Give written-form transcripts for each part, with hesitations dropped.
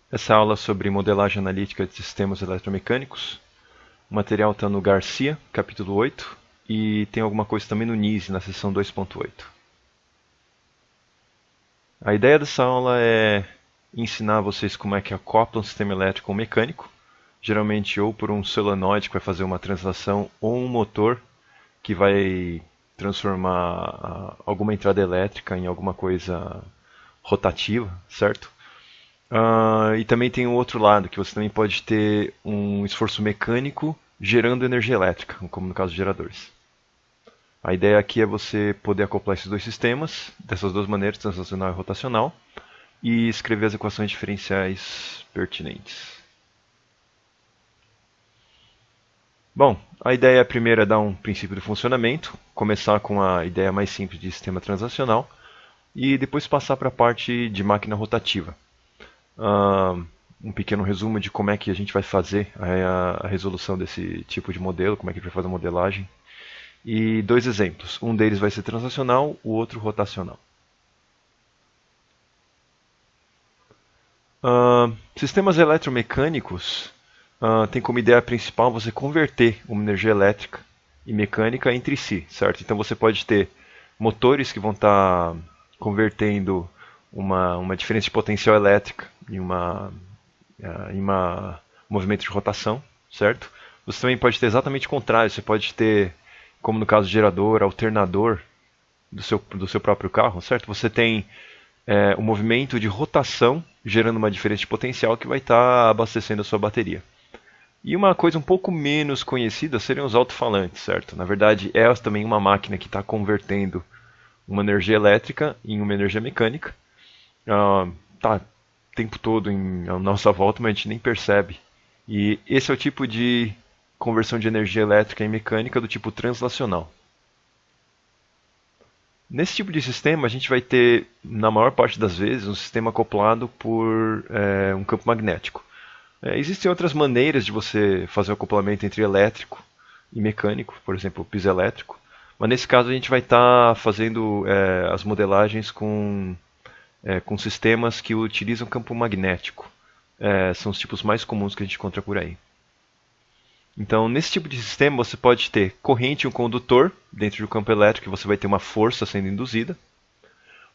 Essa aula é sobre modelagem analítica de sistemas eletromecânicos. O material está no Garcia, capítulo 8, e tem alguma coisa também no NISE, na seção 2.8. A ideia dessa aula é ensinar vocês como é que acopla um sistema elétrico ou mecânico, geralmente ou por um solenoide que vai fazer uma translação, ou um motor que vai transformar alguma entrada elétrica em alguma coisa rotativa, certo? E também tem o outro lado, que você também pode ter um esforço mecânico gerando energia elétrica, como no caso de geradores. A ideia aqui é você poder acoplar esses dois sistemas, dessas duas maneiras, translacional e rotacional, e escrever as equações diferenciais pertinentes. Bom, a ideia primeira é dar um princípio de funcionamento, começar com a ideia mais simples de sistema translacional, e depois passar para a parte de máquina rotativa. Um pequeno resumo de como é que a gente vai fazer a resolução desse tipo de modelo, como é que a gente vai fazer a modelagem. E dois exemplos. Um deles vai ser translacional, o outro rotacional. Sistemas eletromecânicos tem como ideia principal você converter uma energia elétrica e mecânica entre si, certo? Então você pode ter motores que vão estar convertendo uma diferença de potencial elétrica em uma movimento de rotação, certo? Você também pode ter exatamente o contrário, você pode ter, como no caso do gerador, alternador do seu próprio carro, certo? Você tem um movimento de rotação gerando uma diferença de potencial que vai estar abastecendo a sua bateria. E uma coisa um pouco menos conhecida seriam os alto-falantes, certo? Na verdade, é também uma máquina que está convertendo uma energia elétrica em uma energia mecânica. Tá o tempo todo à nossa volta, mas a gente nem percebe. E esse é o tipo de conversão de energia elétrica em mecânica do tipo translacional. Nesse tipo de sistema, a gente vai ter, na maior parte das vezes, um sistema acoplado por um campo magnético. Existem outras maneiras de você fazer o acoplamento entre elétrico e mecânico, por exemplo, o piso elétrico. Mas nesse caso a gente vai estar fazendo as modelagens com sistemas que utilizam campo magnético. São os tipos mais comuns que a gente encontra por aí. Então, nesse tipo de sistema, você pode ter corrente e um condutor dentro do campo elétrico, e você vai ter uma força sendo induzida.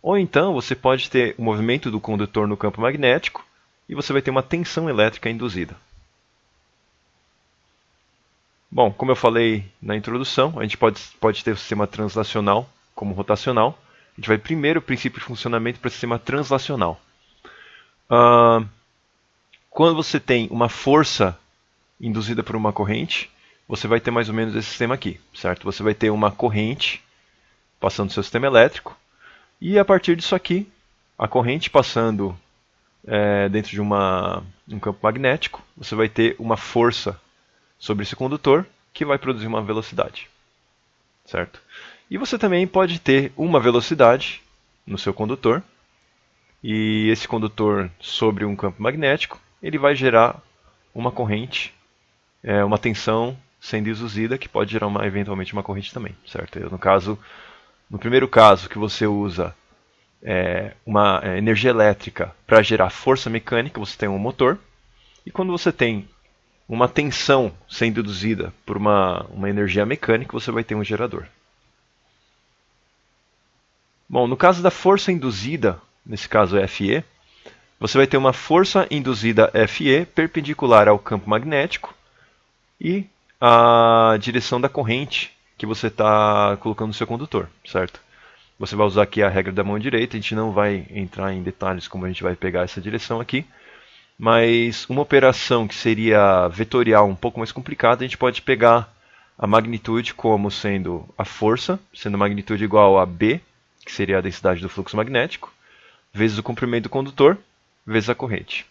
Ou então, você pode ter o movimento do condutor no campo magnético, e você vai ter uma tensão elétrica induzida. Bom, como eu falei na introdução, a gente pode ter o sistema translacional como rotacional. A gente vai primeiro o princípio de funcionamento para o sistema translacional. Quando você tem uma força induzida por uma corrente, você vai ter mais ou menos esse sistema aqui, certo? Você vai ter uma corrente passando no seu sistema elétrico, e a partir disso aqui, a corrente passando dentro de um campo magnético, você vai ter uma força sobre esse condutor que vai produzir uma velocidade, certo? E você também pode ter uma velocidade no seu condutor, e esse condutor sobre um campo magnético, ele vai gerar uma corrente, uma tensão sendo induzida que pode gerar eventualmente uma corrente também, certo? No primeiro caso que você usa uma energia elétrica para gerar força mecânica, você tem um motor, e quando você tem uma tensão sendo induzida por uma energia mecânica, você vai ter um gerador. Bom, no caso da força induzida, nesse caso FE, você vai ter uma força induzida FE perpendicular ao campo magnético e a direção da corrente que você está colocando no seu condutor, certo? Você vai usar aqui a regra da mão direita, a gente não vai entrar em detalhes como a gente vai pegar essa direção aqui, mas uma operação que seria vetorial um pouco mais complicada, a gente pode pegar a magnitude como sendo a força, sendo a magnitude igual a B, que seria a densidade do fluxo magnético, vezes o comprimento do condutor, vezes a corrente.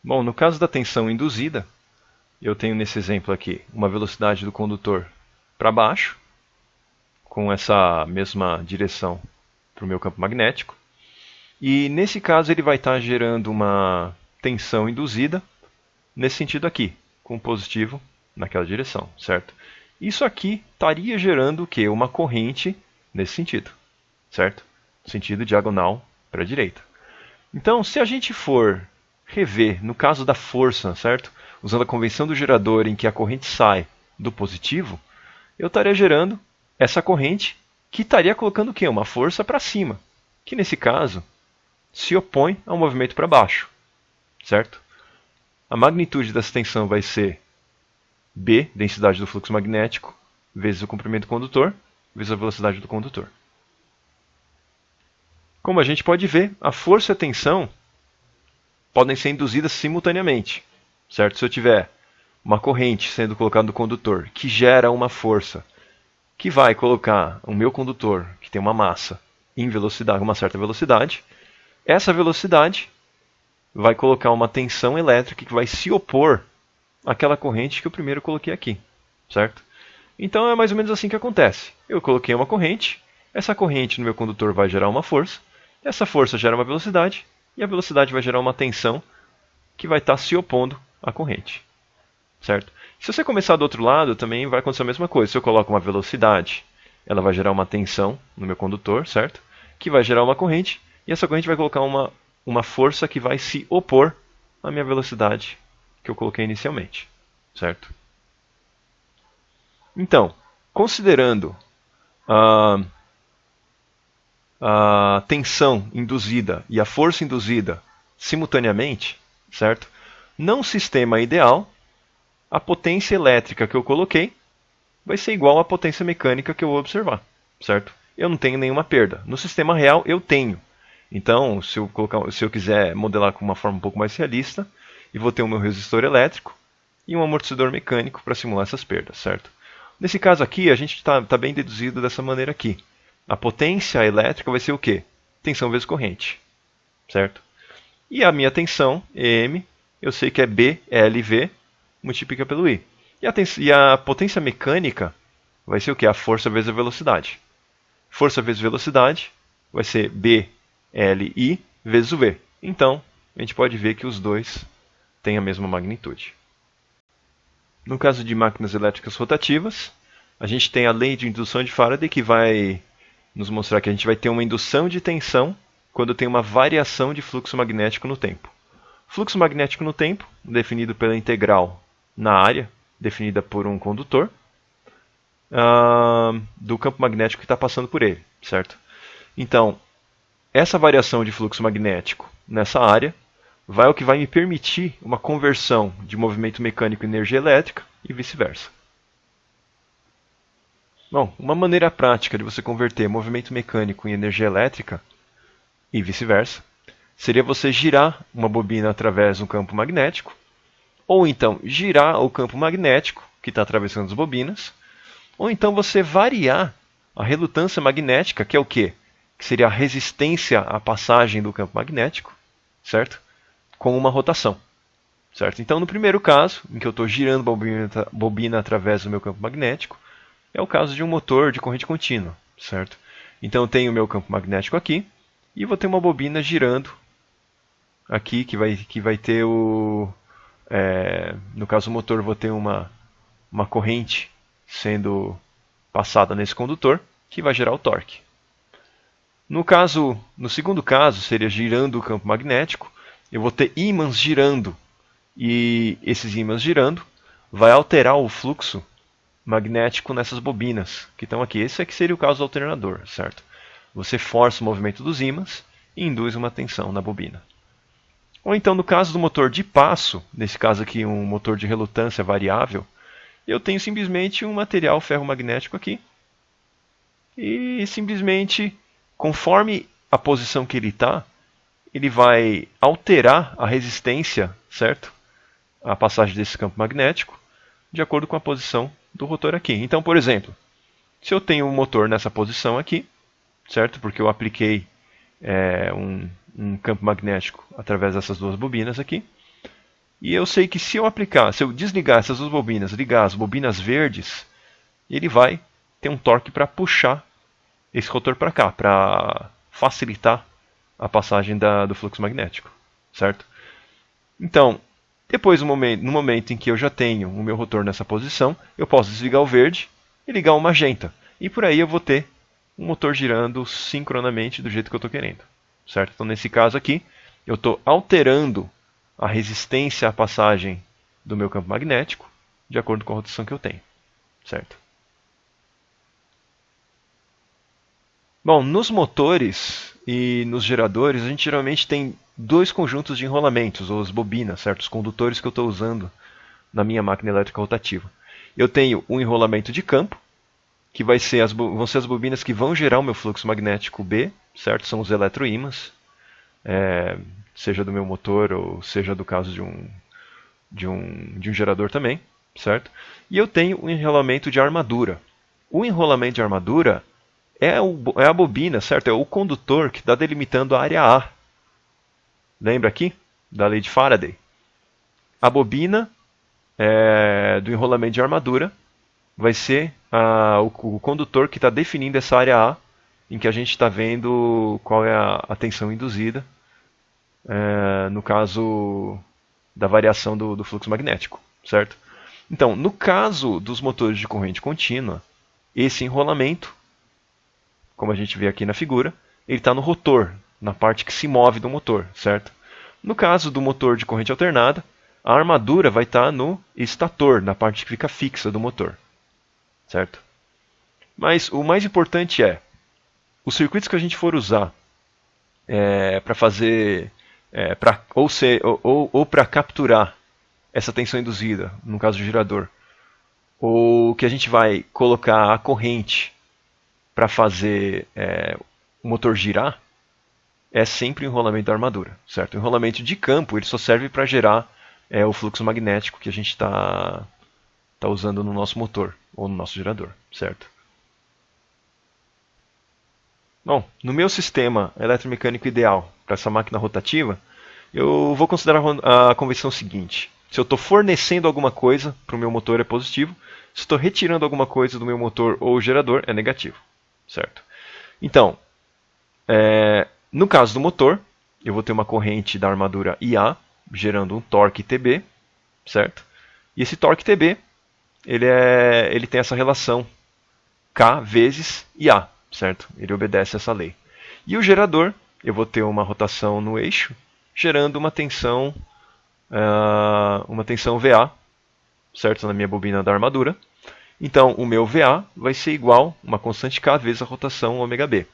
Bom, no caso da tensão induzida, eu tenho nesse exemplo aqui uma velocidade do condutor para baixo, com essa mesma direção para o meu campo magnético. E nesse caso ele vai estar gerando uma tensão induzida nesse sentido aqui, com positivo naquela direção, certo? Isso aqui estaria gerando o quê? Uma corrente nesse sentido, certo? Sentido diagonal para a direita. Então, se a gente for rever, no caso da força, certo? Usando a convenção do gerador em que a corrente sai do positivo, eu estaria gerando essa corrente que estaria colocando o quê? Uma força para cima, que nesse caso se opõe ao movimento para baixo, certo? A magnitude dessa tensão vai ser B, densidade do fluxo magnético, vezes o comprimento do condutor, vezes a velocidade do condutor. Como a gente pode ver, a força e a tensão podem ser induzidas simultaneamente, certo? Se eu tiver uma corrente sendo colocada no condutor que gera uma força que vai colocar o meu condutor, que tem uma massa, em velocidade, uma certa velocidade, essa velocidade vai colocar uma tensão elétrica que vai se opor àquela corrente que eu primeiro coloquei aqui, certo? Então é mais ou menos assim que acontece. Eu coloquei uma corrente, essa corrente no meu condutor vai gerar uma força, essa força gera uma velocidade, e a velocidade vai gerar uma tensão que vai estar se opondo à corrente, certo? Se você começar do outro lado, também vai acontecer a mesma coisa. Se eu coloco uma velocidade, ela vai gerar uma tensão no meu condutor, certo? Que vai gerar uma corrente, e essa corrente vai colocar uma força que vai se opor à minha velocidade que eu coloquei inicialmente, certo? Então, considerando a tensão induzida e a força induzida simultaneamente, certo? Num sistema ideal, a potência elétrica que eu coloquei vai ser igual à potência mecânica que eu vou observar, certo? Eu não tenho nenhuma perda. No sistema real, eu tenho. Então, se eu quiser modelar com uma forma um pouco mais realista, eu vou ter o meu resistor elétrico e um amortecedor mecânico para simular essas perdas, certo? Nesse caso aqui, a gente está bem deduzido dessa maneira aqui. A potência elétrica vai ser o quê? Tensão vezes corrente, certo? E a minha tensão, EM, eu sei que é BLV, multiplica pelo I. E a potência mecânica vai ser o quê? A força vezes a velocidade. Força vezes velocidade vai ser BLI vezes o V. Então, a gente pode ver que os dois têm a mesma magnitude. No caso de máquinas elétricas rotativas, a gente tem a lei de indução de Faraday que vai nos mostrar que a gente vai ter uma indução de tensão quando tem uma variação de fluxo magnético no tempo. Fluxo magnético no tempo, definido pela integral na área, definida por um condutor, do campo magnético que está passando por ele, certo? Então, essa variação de fluxo magnético nessa área vai o que vai me permitir uma conversão de movimento mecânico em energia elétrica e vice-versa. Bom, uma maneira prática de você converter movimento mecânico em energia elétrica e vice-versa seria você girar uma bobina através de um campo magnético, ou então girar o campo magnético que está atravessando as bobinas, ou então você variar a relutância magnética, que é o quê? Que seria a resistência à passagem do campo magnético, certo? Com uma rotação, certo? Então, no primeiro caso, em que eu estou girando a bobina através do meu campo magnético, é o caso de um motor de corrente contínua, certo? Então, eu tenho o meu campo magnético aqui e vou ter uma bobina girando aqui, que vai ter no caso do motor, vou ter uma corrente sendo passada nesse condutor, que vai gerar o torque. No segundo caso, seria girando o campo magnético, eu vou ter ímãs girando, e esses ímãs girando vai alterar o fluxo magnético nessas bobinas que estão aqui. Esse aqui seria o caso do alternador, certo? Você força o movimento dos ímãs e induz uma tensão na bobina. Ou então, no caso do motor de passo, nesse caso aqui um motor de relutância variável, eu tenho simplesmente um material ferromagnético aqui, e simplesmente, conforme a posição que ele está, ele vai alterar a resistência, certo? A passagem desse campo magnético, de acordo com a posição do rotor aqui. Então, por exemplo, se eu tenho um motor nessa posição aqui, certo? Porque eu apliquei um campo magnético através dessas duas bobinas aqui, e eu sei que se eu desligar essas duas bobinas, ligar as bobinas verdes, ele vai ter um torque para puxar esse rotor para cá, para facilitar a passagem do fluxo magnético, certo? Então, depois, no momento em que eu já tenho o meu rotor nessa posição, eu posso desligar o verde e ligar o magenta. E por aí eu vou ter um motor girando sincronamente do jeito que eu estou querendo, certo? Então, nesse caso aqui, eu estou alterando a resistência à passagem do meu campo magnético de acordo com a rotação que eu tenho, certo? Bom, nos motores e nos geradores, a gente geralmente tem dois conjuntos de enrolamentos, ou as bobinas, certo? Os condutores que eu estou usando na minha máquina elétrica rotativa. Eu tenho um enrolamento de campo, que vão ser as bobinas que vão gerar o meu fluxo magnético B, certo? São os eletroímãs, seja do meu motor ou seja do caso de um gerador também, certo? E eu tenho um enrolamento de armadura. O enrolamento de armadura é a bobina, certo? É o condutor que está delimitando a área A. Lembra aqui da lei de Faraday? A bobina do enrolamento de armadura vai ser o condutor que está definindo essa área A, em que a gente está vendo qual é a tensão induzida, no caso da variação do fluxo magnético, certo? Então, no caso dos motores de corrente contínua, esse enrolamento, como a gente vê aqui na figura, ele está no rotor, na parte que se move do motor, certo? No caso do motor de corrente alternada, a armadura vai estar no estator, na parte que fica fixa do motor, certo? Mas o mais importante é, os circuitos que a gente for usar para fazer, ou para capturar essa tensão induzida, no caso do gerador, ou que a gente vai colocar a corrente para fazer o motor girar, é sempre o enrolamento da armadura, certo? O enrolamento de campo ele só serve para gerar o fluxo magnético que a gente está usando no nosso motor ou no nosso gerador, certo? Bom, no meu sistema eletromecânico ideal para essa máquina rotativa, eu vou considerar a convenção seguinte. Se eu estou fornecendo alguma coisa para o meu motor é positivo, se estou retirando alguma coisa do meu motor ou gerador é negativo, certo? Então, no caso do motor, eu vou ter uma corrente da armadura IA gerando um torque TB, certo? E esse torque TB, ele tem essa relação K vezes IA, certo? Ele obedece essa lei. E o gerador, eu vou ter uma rotação no eixo, gerando uma tensão VA, certo? Na minha bobina da armadura. Então, o meu VA vai ser igual a uma constante K vezes a rotação ômega-B,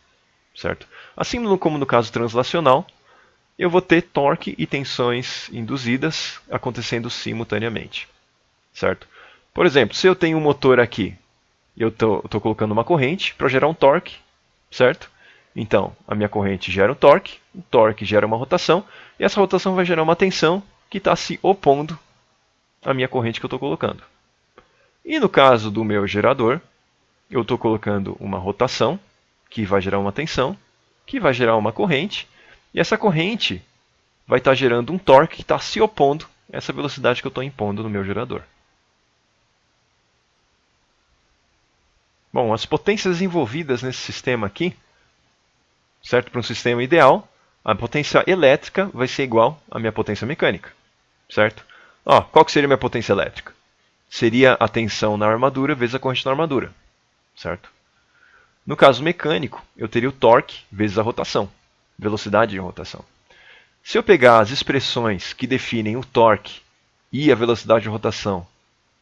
certo? Assim como no caso translacional, eu vou ter torque e tensões induzidas acontecendo simultaneamente, certo? Por exemplo, se eu tenho um motor aqui e eu estou colocando uma corrente para gerar um torque, certo? Então, a minha corrente gera um torque, o torque gera uma rotação, e essa rotação vai gerar uma tensão que está se opondo à minha corrente que eu estou colocando. E no caso do meu gerador, eu estou colocando uma rotação, que vai gerar uma tensão, que vai gerar uma corrente, e essa corrente vai estar gerando um torque que está se opondo a essa velocidade que eu estou impondo no meu gerador. Bom, as potências envolvidas nesse sistema aqui, certo? Para um sistema ideal, a potência elétrica vai ser igual à minha potência mecânica, certo? Qual que seria a minha potência elétrica? Seria a tensão na armadura vezes a corrente na armadura, certo? No caso mecânico, eu teria o torque vezes a rotação, velocidade de rotação. Se eu pegar as expressões que definem o torque e a velocidade de rotação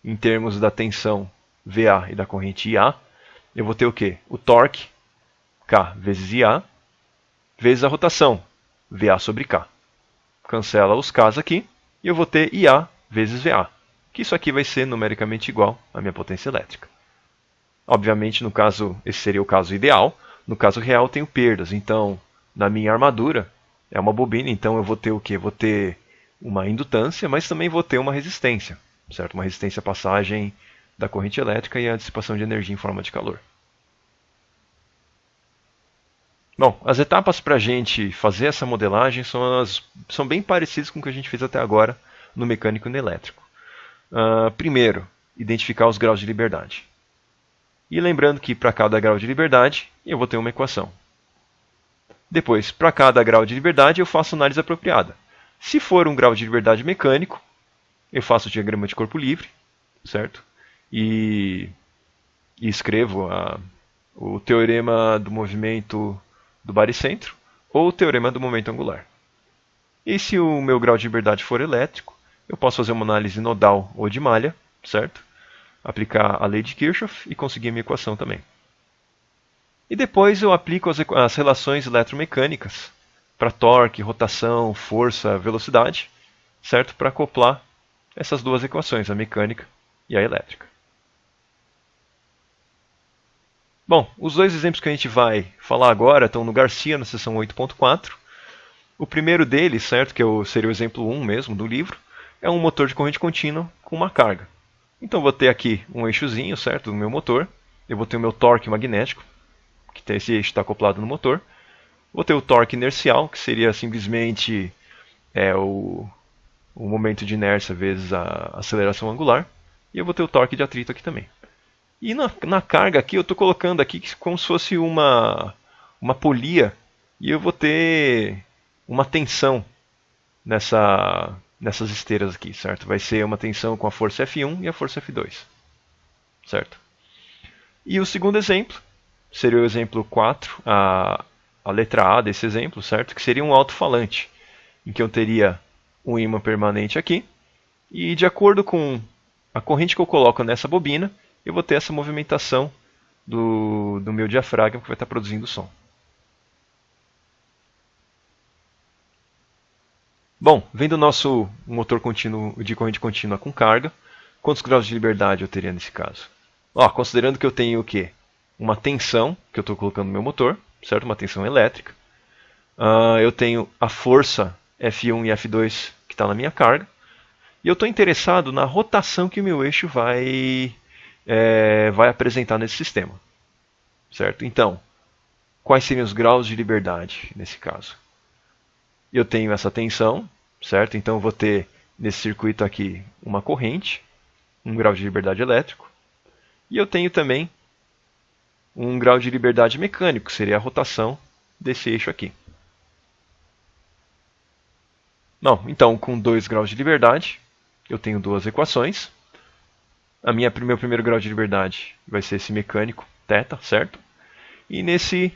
em termos da tensão VA e da corrente IA, eu vou ter o quê? O torque, K vezes IA, vezes a rotação, VA sobre K. Cancela os Ks aqui e eu vou ter IA vezes VA, que isso aqui vai ser numericamente igual à minha potência elétrica. Obviamente, no caso, esse seria o caso ideal. No caso real, eu tenho perdas. Então, na minha armadura, é uma bobina, então eu vou ter o quê? Vou ter uma indutância, mas também vou ter uma resistência, certo? Uma resistência à passagem da corrente elétrica e a dissipação de energia em forma de calor. Bom, as etapas para a gente fazer essa modelagem são bem parecidas com o que a gente fez até agora no mecânico e no elétrico. Primeiro, identificar os graus de liberdade. E lembrando que para cada grau de liberdade, eu vou ter uma equação. Depois, para cada grau de liberdade, eu faço análise apropriada. Se for um grau de liberdade mecânico, eu faço o diagrama de corpo livre, certo? E escrevo o teorema do movimento do baricentro ou o teorema do momento angular. E se o meu grau de liberdade for elétrico, eu posso fazer uma análise nodal ou de malha, certo? Aplicar a lei de Kirchhoff e conseguir a minha equação também. E depois eu aplico as relações eletromecânicas para torque, rotação, força, velocidade, certo? Para acoplar essas duas equações, a mecânica e a elétrica. Bom, os dois exemplos que a gente vai falar agora estão no Garcia, na seção 8.4. O primeiro deles, certo, que seria o exemplo 1 mesmo do livro, é um motor de corrente contínua com uma carga. Então eu vou ter aqui um eixozinho, certo, do meu motor. Eu vou ter o meu torque magnético, que tem esse eixo está acoplado no motor. Vou ter o torque inercial, que seria simplesmente o momento de inércia vezes a aceleração angular. E eu vou ter o torque de atrito aqui também. E na carga aqui, eu estou colocando aqui como se fosse uma polia. E eu vou ter uma tensão nessas esteiras aqui, certo? Vai ser uma tensão com a força F1 e a força F2, certo? E o segundo exemplo seria o exemplo 4, a letra A desse exemplo, certo? Que seria um alto-falante, em que eu teria um ímã permanente aqui, e de acordo com a corrente que eu coloco nessa bobina, eu vou ter essa movimentação do meu diafragma que vai estar produzindo som. Bom, vendo o nosso motor contínuo de corrente contínua com carga, quantos graus de liberdade eu teria nesse caso? Considerando que eu tenho o quê? Uma tensão que eu estou colocando no meu motor, certo? Uma tensão elétrica. Eu tenho a força F1 e F2 que está na minha carga. E eu estou interessado na rotação que o meu eixo vai apresentar nesse sistema, certo? Então, quais seriam os graus de liberdade nesse caso? Eu tenho essa tensão, certo? Então eu vou ter nesse circuito aqui uma corrente, um grau de liberdade elétrico, e eu tenho também um grau de liberdade mecânico, que seria a rotação desse eixo aqui. Não, então com 2 graus de liberdade, eu tenho duas equações. Meu primeiro grau de liberdade vai ser esse mecânico, θ, certo? E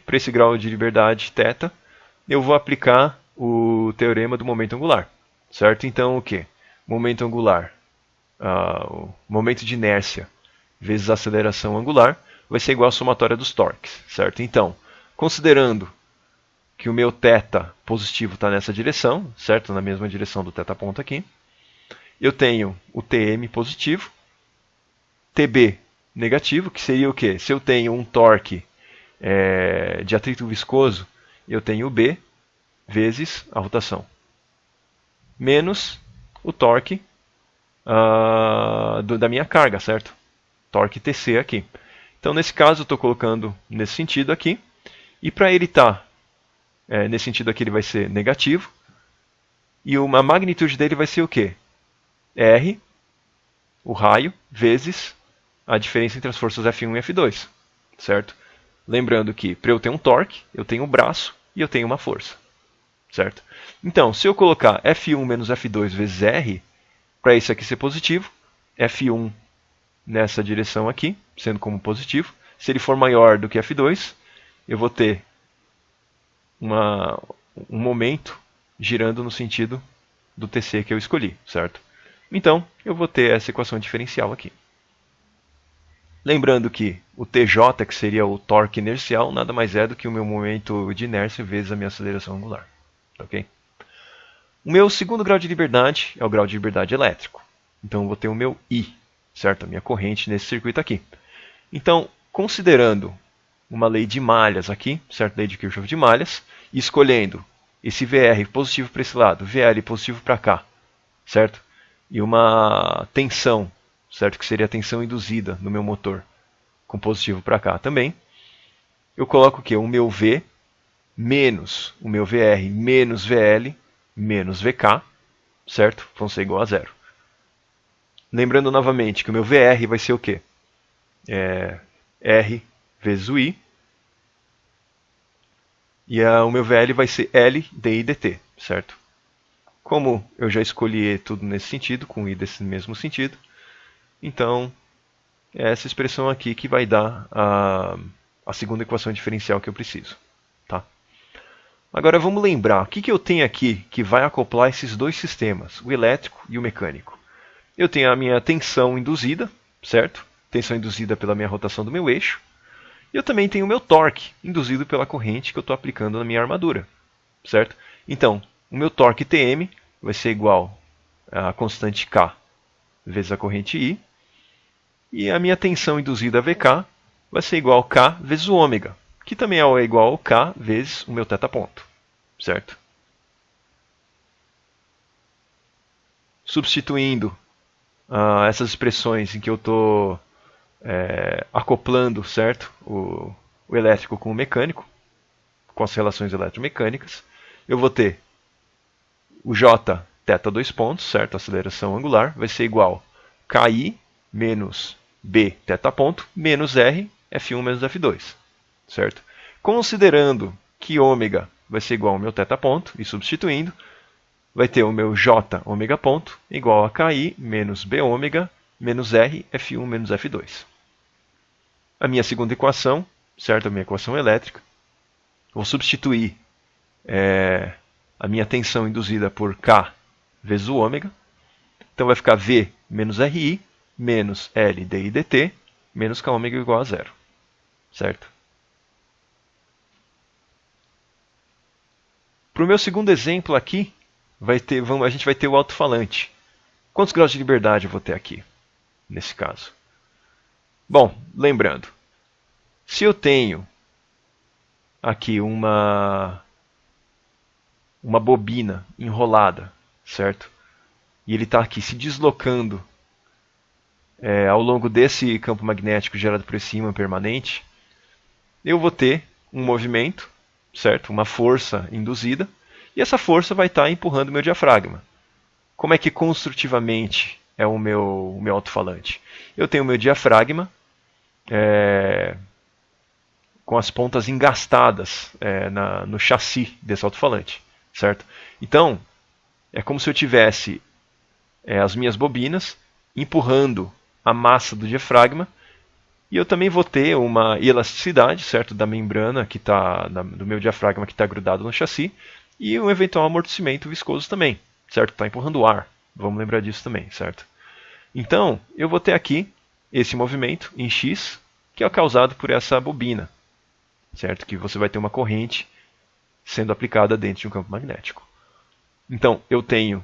para esse grau de liberdade, θ, eu vou aplicar o teorema do momento angular, certo? Então o que? Momento angular, o momento de inércia vezes a aceleração angular vai ser igual à somatória dos torques, certo? Então, considerando que o meu θ positivo está nessa direção, certo? Na mesma direção do θ ponto aqui, eu tenho o Tm positivo, Tb negativo, que seria o quê? Se eu tenho um torque de atrito viscoso, eu tenho o B vezes a rotação, menos o torque da minha carga, certo? Torque Tc aqui. Então, nesse caso, eu estou colocando nesse sentido aqui. E para ele estar nesse sentido aqui, ele vai ser negativo. E a magnitude dele vai ser o quê? R, o raio, vezes a diferença entre as forças F1 e F2, certo? Lembrando que para eu ter um torque, eu tenho um braço e eu tenho uma força, certo? Então, se eu colocar F1 menos F2 vezes R, para isso aqui ser positivo, F1 nessa direção aqui, sendo como positivo. Se ele for maior do que F2, eu vou ter um momento girando no sentido do TC que eu escolhi, certo? Então, eu vou ter essa equação diferencial aqui. Lembrando que o TJ, que seria o torque inercial, nada mais é do que o meu momento de inércia vezes a minha aceleração angular. Ok? O meu segundo grau de liberdade é o grau de liberdade elétrico. Então, eu vou ter o meu I, certo? A minha corrente nesse circuito aqui. Então, considerando uma lei de malhas aqui, certo? Lei de Kirchhoff de malhas, e escolhendo esse VR positivo para esse lado, VL positivo para cá, certo? E uma tensão, certo? Que seria a tensão induzida no meu motor, com positivo para cá também. Eu coloco o quê? O meu V menos o meu VR menos VL menos VK, certo? Vão ser igual a zero. Lembrando novamente que o meu VR vai ser o quê? R vezes o I. E o meu VL vai ser L dI dt, certo? Como eu já escolhi tudo nesse sentido, com I desse mesmo sentido, então é essa expressão aqui que vai dar a segunda equação diferencial que eu preciso. Tá? Agora vamos lembrar, o que eu tenho aqui que vai acoplar esses dois sistemas, o elétrico e o mecânico? Eu tenho a minha tensão induzida, certo? Tensão induzida pela minha rotação do meu eixo. E eu também tenho o meu torque, induzido pela corrente que eu estou aplicando na minha armadura, certo? Então, o meu torque Tm vai ser igual à constante K vezes a corrente I. E a minha tensão induzida Vk vai ser igual a K vezes o ômega, que também é igual ao K vezes o meu θ-ponto, certo? Substituindo essas expressões em que eu estou acoplando, certo? O elétrico com o mecânico, com as relações eletromecânicas, eu vou ter o J θ dois pontos, certo? A aceleração angular vai ser igual a KI menos B θ ponto menos R F1 menos F2, certo? Considerando que ômega vai ser igual ao meu θ ponto e substituindo, vai ter o meu J ômega ponto igual a KI menos B ômega menos R F1 menos F2. A minha segunda equação, certo? A minha equação elétrica, vou substituir a minha tensão induzida por K vezes o ômega. Então vai ficar V menos RI menos L di dt menos K ômega igual a zero, certo? Para o meu segundo exemplo aqui, a gente vai ter o alto-falante. Quantos graus de liberdade eu vou ter aqui, nesse caso? Bom, lembrando, se eu tenho aqui uma bobina enrolada, certo? E ele está aqui se deslocando ao longo desse campo magnético gerado por esse ímã permanente, eu vou ter um movimento, certo? Uma força induzida, e essa força vai estar empurrando o meu diafragma. Como é que construtivamente é o meu alto-falante? Eu tenho o meu diafragma com as pontas engastadas no chassi desse alto-falante, certo? Então, é como se eu tivesse as minhas bobinas empurrando a massa do diafragma, e eu também vou ter uma elasticidade, certo, da membrana que do meu diafragma que está grudado no chassi, e um eventual amortecimento viscoso também, certo? Está empurrando o ar, vamos lembrar disso também, certo? Então, eu vou ter aqui esse movimento em X, que é causado por essa bobina, certo? Que você vai ter uma corrente sendo aplicada dentro de um campo magnético. Então, eu tenho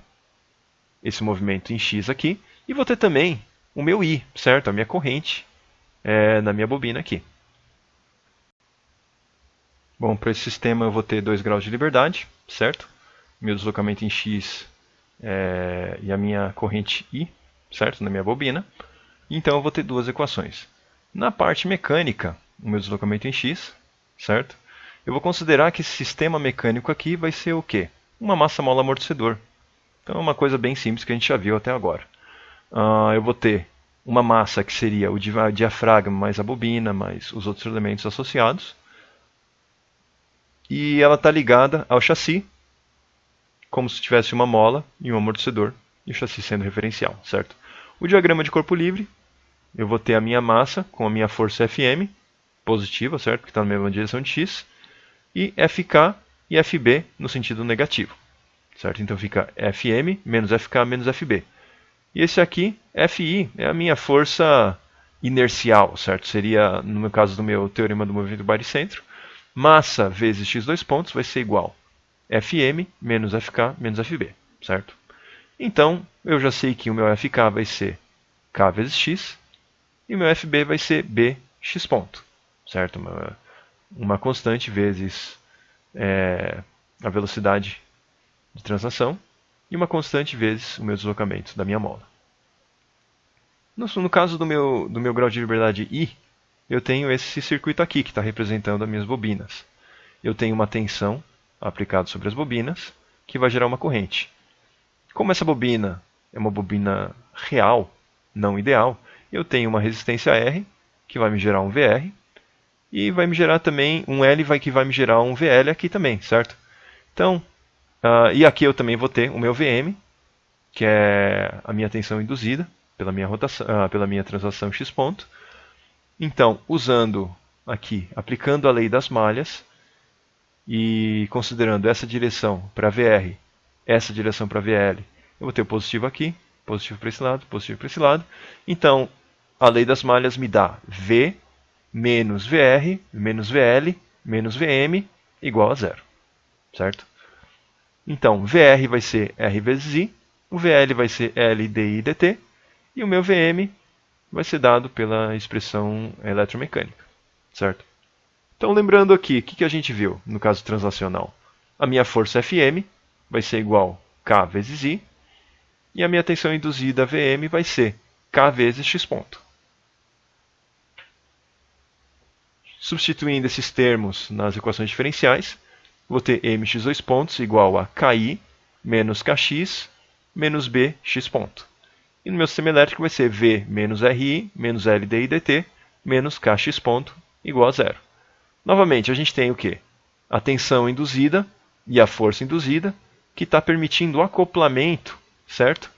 esse movimento em X aqui, e vou ter também o meu I, certo? A minha corrente na minha bobina aqui. Bom, para esse sistema eu vou ter 2 graus de liberdade, certo? Meu deslocamento em X e a minha corrente I, certo? Na minha bobina. Então eu vou ter duas equações. Na parte mecânica, o meu deslocamento em X, certo? Eu vou considerar que esse sistema mecânico aqui vai ser o quê? Uma massa-mola amortecedor. Então é uma coisa bem simples que a gente já viu até agora. Eu vou ter uma massa que seria o diafragma mais a bobina, mais os outros elementos associados. E ela está ligada ao chassi, como se tivesse uma mola e um amortecedor, e o chassi sendo referencial, certo? O diagrama de corpo livre, eu vou ter a minha massa com a minha força Fm, positiva, certo? Que está na mesma direção de x, e Fk e Fb no sentido negativo, certo? Então fica Fm menos Fk menos Fb. E esse aqui, Fi, é a minha força inercial, certo? Seria, no meu caso do meu teorema do movimento baricentro, massa vezes x dois pontos vai ser igual a Fm menos Fk menos Fb, certo? Então, eu já sei que o meu Fk vai ser K vezes x e o meu Fb vai ser Bx ponto, certo? Uma constante vezes a velocidade de translação e uma constante vezes o meu deslocamento da minha mola. No caso do meu grau de liberdade I, eu tenho esse circuito aqui que está representando as minhas bobinas. Eu tenho uma tensão aplicada sobre as bobinas que vai gerar uma corrente. Como essa bobina é uma bobina real, não ideal, eu tenho uma resistência R que vai me gerar um VR e vai me gerar também um L que vai me gerar um VL aqui também, certo? Então, e aqui eu também vou ter o meu VM, que é a minha tensão induzida pela minha rotação, pela minha translação x ponto. Então, usando aqui, aplicando a lei das malhas, e considerando essa direção para VR, essa direção para VL, eu vou ter o positivo aqui, positivo para esse lado, positivo para esse lado. Então, a lei das malhas me dá V menos VR, menos VL, menos VM, igual a zero. Certo? Então, VR vai ser R vezes I, o VL vai ser L dI dt, e o meu VM vai ser dado pela expressão eletromecânica. Certo? Então, lembrando aqui, o que a gente viu no caso translacional? A minha força Fm vai ser igual a K vezes I, e a minha tensão induzida Vm vai ser K vezes x ponto. Substituindo esses termos nas equações diferenciais, vou ter mx2 pontos igual a Ki menos Kx menos b x ponto. E no meu sistema elétrico vai ser V menos Ri menos L dI dt menos Kx ponto igual a zero. Novamente, a gente tem o quê? A tensão induzida e a força induzida, que está permitindo o acoplamento, certo?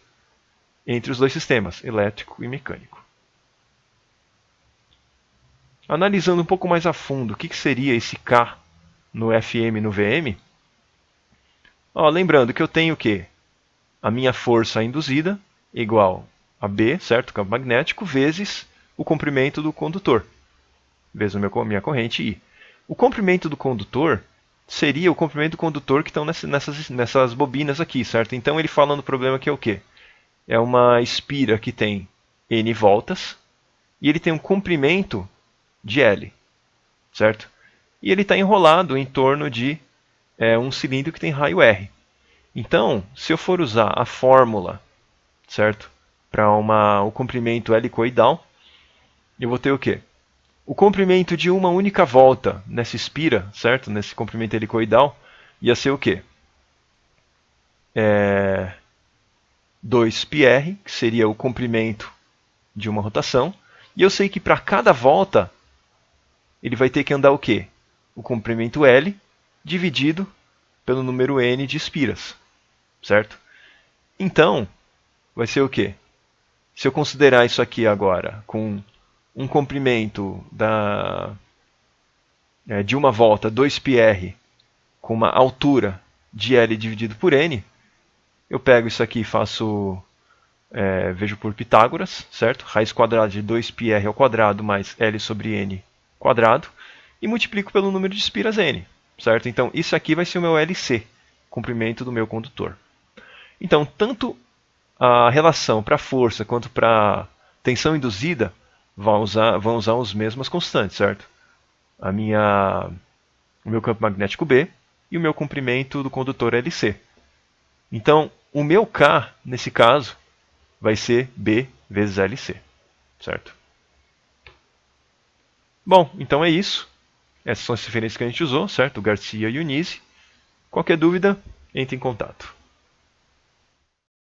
Entre os dois sistemas, elétrico e mecânico. Analisando um pouco mais a fundo, o que seria esse K no Fm e no Vm? Lembrando que eu tenho o quê? A minha força induzida igual a B, certo? Campo magnético, vezes o comprimento do condutor, vezes a minha corrente I. O comprimento do condutor seria o comprimento do condutor que estão nessas bobinas aqui, certo? Então ele fala no problema que é o quê? É uma espira que tem N voltas e ele tem um comprimento de L, certo? E ele está enrolado em torno de um cilindro que tem raio R. Então, se eu for usar a fórmula, certo? Para o comprimento helicoidal, eu vou ter o quê? O comprimento de uma única volta nessa espira, certo? Nesse comprimento helicoidal, ia ser o quê? 2πr, que seria o comprimento de uma rotação. E eu sei que para cada volta, ele vai ter que andar o quê? O comprimento L dividido pelo número N de espiras, certo? Então, vai ser o quê? Se eu considerar isso aqui agora com um comprimento de uma volta 2πr com uma altura de L dividido por N, eu pego isso aqui e faço, vejo por Pitágoras, certo? Raiz quadrada de 2πr ao quadrado mais L sobre N quadrado, e multiplico pelo número de espiras N, certo? Então, isso aqui vai ser o meu LC, comprimento do meu condutor. Então, tanto a relação para força quanto para tensão induzida vão usar as mesmas constantes, certo? O meu campo magnético B e o meu comprimento do condutor LC. Então, o meu K, nesse caso, vai ser B vezes LC, certo? Bom, então é isso. Essas são as referências que a gente usou, certo? O Garcia e o Nise. Qualquer dúvida, entre em contato.